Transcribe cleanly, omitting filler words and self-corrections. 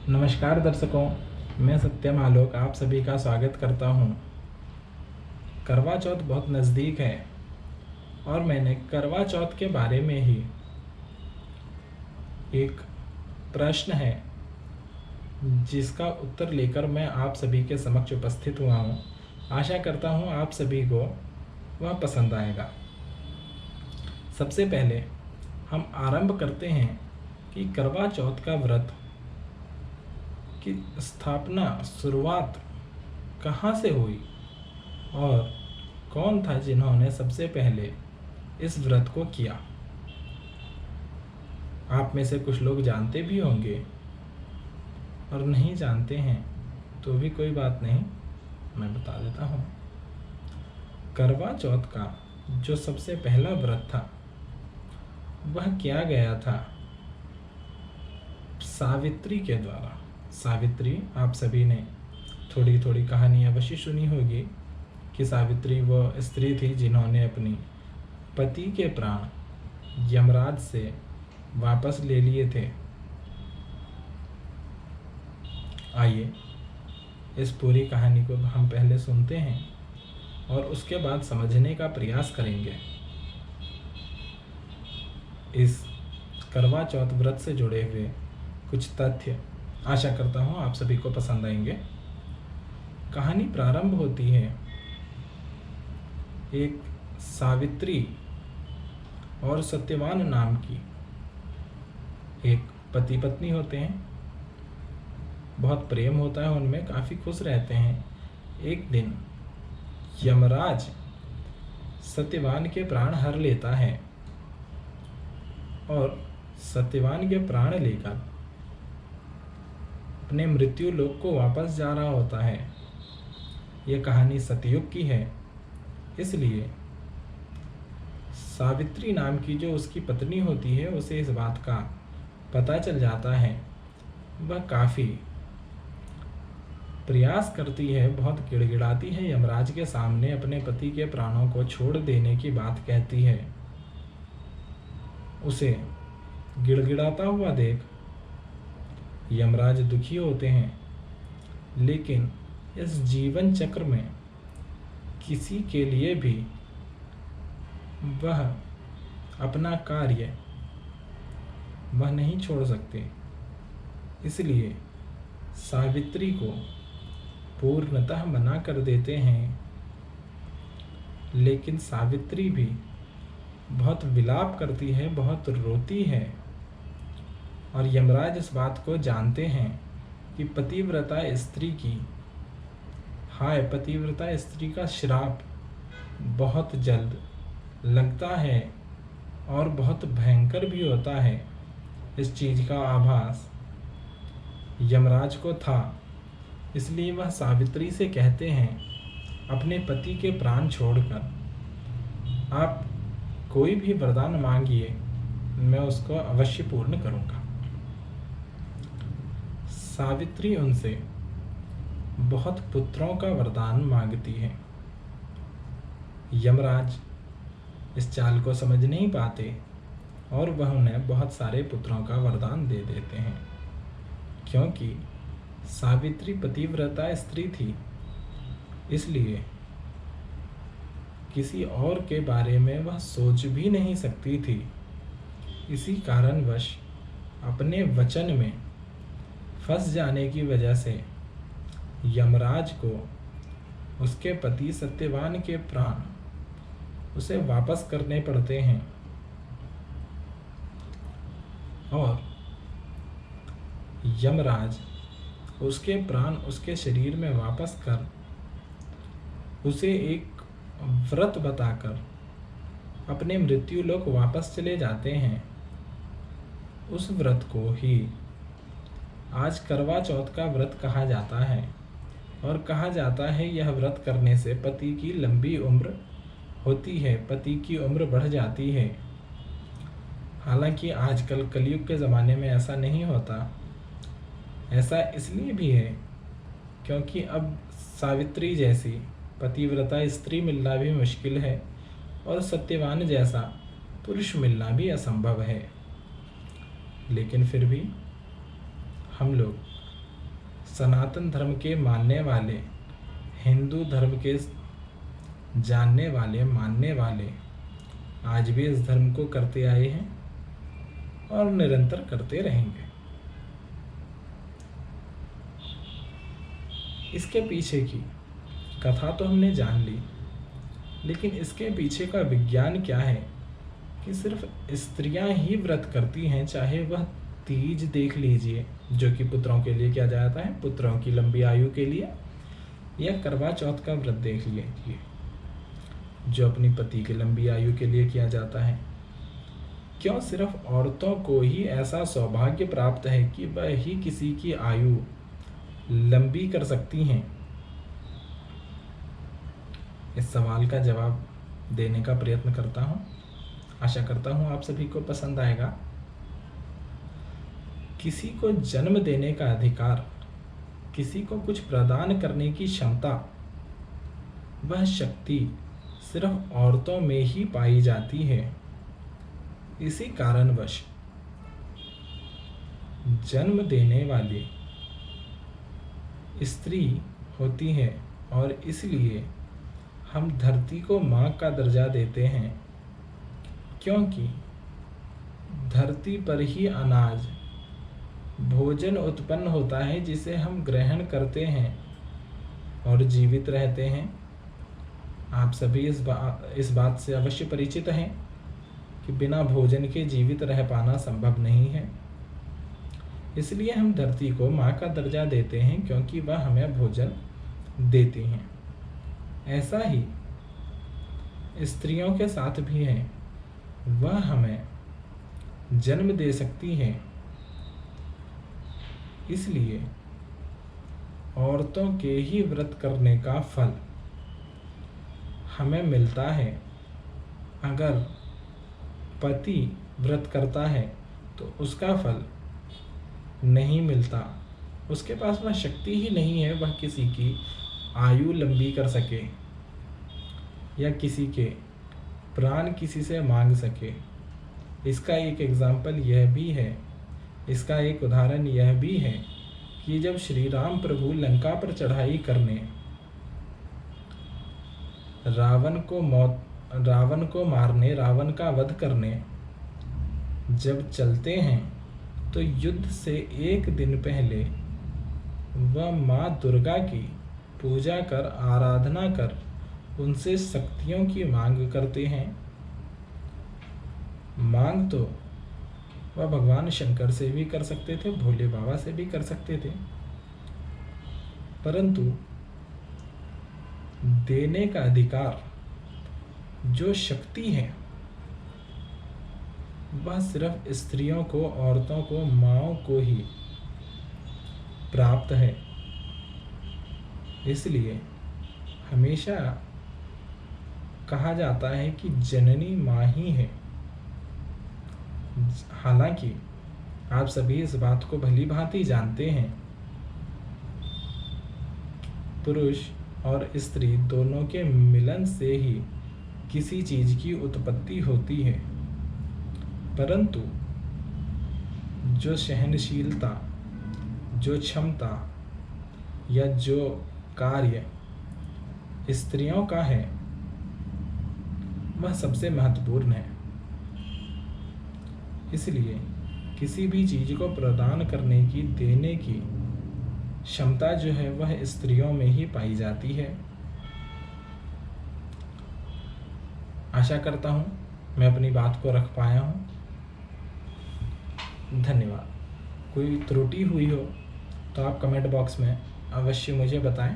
नमस्कार दर्शकों, मैं सत्यम आलोक आप सभी का स्वागत करता हूँ। करवा चौथ बहुत नज़दीक है और मैंने करवा चौथ के बारे में ही एक प्रश्न है जिसका उत्तर लेकर मैं आप सभी के समक्ष उपस्थित हुआ हूँ। आशा करता हूँ आप सभी को वह पसंद आएगा। सबसे पहले हम आरंभ करते हैं कि करवा चौथ का व्रत की स्थापना शुरुआत कहाँ से हुई और कौन था जिन्होंने सबसे पहले इस व्रत को किया। आप में से कुछ लोग जानते भी होंगे और नहीं जानते हैं तो भी कोई बात नहीं, मैं बता देता हूँ। करवा चौथ का जो सबसे पहला व्रत था वह किया गया था सावित्री के द्वारा। सावित्री, आप सभी ने थोड़ी थोड़ी कहानी अवश्य सुनी होगी कि सावित्री वो स्त्री थी जिन्होंने अपनी पति के प्राण यमराज से वापस ले लिए थे। आइए इस पूरी कहानी को हम पहले सुनते हैं और उसके बाद समझने का प्रयास करेंगे। इस करवा चौथ व्रत से जुड़े हुए कुछ तथ्य आशा करता हूँ आप सभी को पसंद आएंगे। कहानी प्रारंभ होती है एक सावित्री और सत्यवान नाम की एक पति पत्नी होते हैं। बहुत प्रेम होता है उनमें, काफ़ी खुश रहते हैं। एक दिन यमराज सत्यवान के प्राण हर लेता है और सत्यवान के प्राण लेकर अपने मृत्यु लोक को वापस जा रहा होता है। यह कहानी सतयुग की है, इसलिए सावित्री नाम की जो उसकी पत्नी होती है उसे इस बात का पता चल जाता है। वह काफ़ी प्रयास करती है, बहुत गिड़गिड़ाती है यमराज के सामने, अपने पति के प्राणों को छोड़ देने की बात कहती है। उसे गिड़गिड़ाता हुआ देख यमराज दुखी होते हैं, लेकिन इस जीवन चक्र में किसी के लिए भी वह अपना कार्य वह नहीं छोड़ सकते। इसलिए सावित्री को पूर्णतः मना कर देते हैं, लेकिन सावित्री भी बहुत विलाप करती है, बहुत रोती है। और यमराज इस बात को जानते हैं कि पतिव्रता स्त्री की पतिव्रता स्त्री का श्राप बहुत जल्द लगता है और बहुत भयंकर भी होता है। इस चीज़ का आभास यमराज को था, इसलिए वह सावित्री से कहते हैं अपने पति के प्राण छोड़कर आप कोई भी वरदान मांगिए, मैं उसको अवश्य पूर्ण करूँगा। सावित्री उनसे बहुत पुत्रों का वरदान मांगती है। यमराज इस चाल को समझ नहीं पाते और वह उन्हें बहुत सारे पुत्रों का वरदान दे देते हैं, क्योंकि सावित्री पतिव्रता स्त्री थी, इसलिए किसी और के बारे में वह सोच भी नहीं सकती थी। इसी कारणवश अपने वचन में फंस जाने की वजह से यमराज को उसके पति सत्यवान के प्राण उसे वापस करने पड़ते हैं और यमराज उसके प्राण उसके शरीर में वापस कर उसे एक व्रत बताकर अपने मृत्यु लोक वापस चले जाते हैं। उस व्रत को ही आज करवा चौथ का व्रत कहा जाता है और कहा जाता है यह व्रत करने से पति की लंबी उम्र होती है, पति की उम्र बढ़ जाती है। हालांकि आजकल कलयुग के ज़माने में ऐसा नहीं होता। ऐसा इसलिए भी है क्योंकि अब सावित्री जैसी पतिव्रता स्त्री मिलना भी मुश्किल है और सत्यवान जैसा पुरुष मिलना भी असंभव है। लेकिन फिर भी हम लोग सनातन धर्म के मानने वाले, हिंदू धर्म के जानने वाले, मानने वाले आज भी इस धर्म को करते आए हैं और निरंतर करते रहेंगे। इसके पीछे की कथा तो हमने जान ली, लेकिन इसके पीछे का विज्ञान क्या है कि सिर्फ स्त्रियां ही व्रत करती हैं, चाहे वह तीज देख लीजिए जो कि पुत्रों के लिए किया जाता है, पुत्रों की लंबी आयु के लिए, या करवा चौथ का व्रत देख लीजिए जो अपनी पति की लंबी आयु के लिए किया जाता है। क्यों सिर्फ औरतों को ही ऐसा सौभाग्य प्राप्त है कि वह ही किसी की आयु लंबी कर सकती हैं? इस सवाल का जवाब देने का प्रयत्न करता हूँ। आशा करता हूँ आप सभी को पसंद आएगा। किसी को जन्म देने का अधिकार, किसी को कुछ प्रदान करने की क्षमता, वह शक्ति सिर्फ औरतों में ही पाई जाती है। इसी कारणवश जन्म देने वाली स्त्री होती है और इसलिए हम धरती को माँ का दर्जा देते हैं, क्योंकि धरती पर ही अनाज, भोजन उत्पन्न होता है जिसे हम ग्रहण करते हैं और जीवित रहते हैं। आप सभी इस बात से अवश्य परिचित हैं कि बिना भोजन के जीवित रह पाना संभव नहीं है। इसलिए हम धरती को माँ का दर्जा देते हैं क्योंकि वह हमें भोजन देती हैं। ऐसा ही स्त्रियों के साथ भी है, वह हमें जन्म दे सकती हैं। इसलिए औरतों के ही व्रत करने का फल हमें मिलता है। अगर पति व्रत करता है तो उसका फल नहीं मिलता, उसके पास वह शक्ति ही नहीं है वह किसी की आयु लंबी कर सके या किसी के प्राण किसी से मांग सके। इसका एक एग्जाम्पल यह भी है, इसका एक उदाहरण यह भी है कि जब श्री राम प्रभु लंका पर चढ़ाई करने रावण को मारने, रावण का वध करने जब चलते हैं तो युद्ध से एक दिन पहले वह माँ दुर्गा की पूजा कर, आराधना कर उनसे शक्तियों की मांग करते हैं। मांग तो वह भगवान शंकर से भी कर सकते थे, भोले बाबा से भी कर सकते थे, परंतु देने का अधिकार, जो शक्ति है, वह सिर्फ स्त्रियों को, औरतों को, माँओं को ही प्राप्त है। इसलिए हमेशा कहा जाता है कि जननी माँ ही है। हालांकि आप सभी इस बात को भली भांति जानते हैं, पुरुष और स्त्री दोनों के मिलन से ही किसी चीज की उत्पत्ति होती है, परंतु जो सहनशीलता, जो क्षमता या जो कार्य स्त्रियों का है वह सबसे महत्वपूर्ण है। इसलिए किसी भी चीज को प्रदान करने की, देने की क्षमता जो है वह स्त्रियों में ही पाई जाती है। आशा करता हूँ मैं अपनी बात को रख पाया हूँ। धन्यवाद। कोई त्रुटि हुई हो तो आप कमेंट बॉक्स में अवश्य मुझे बताएं।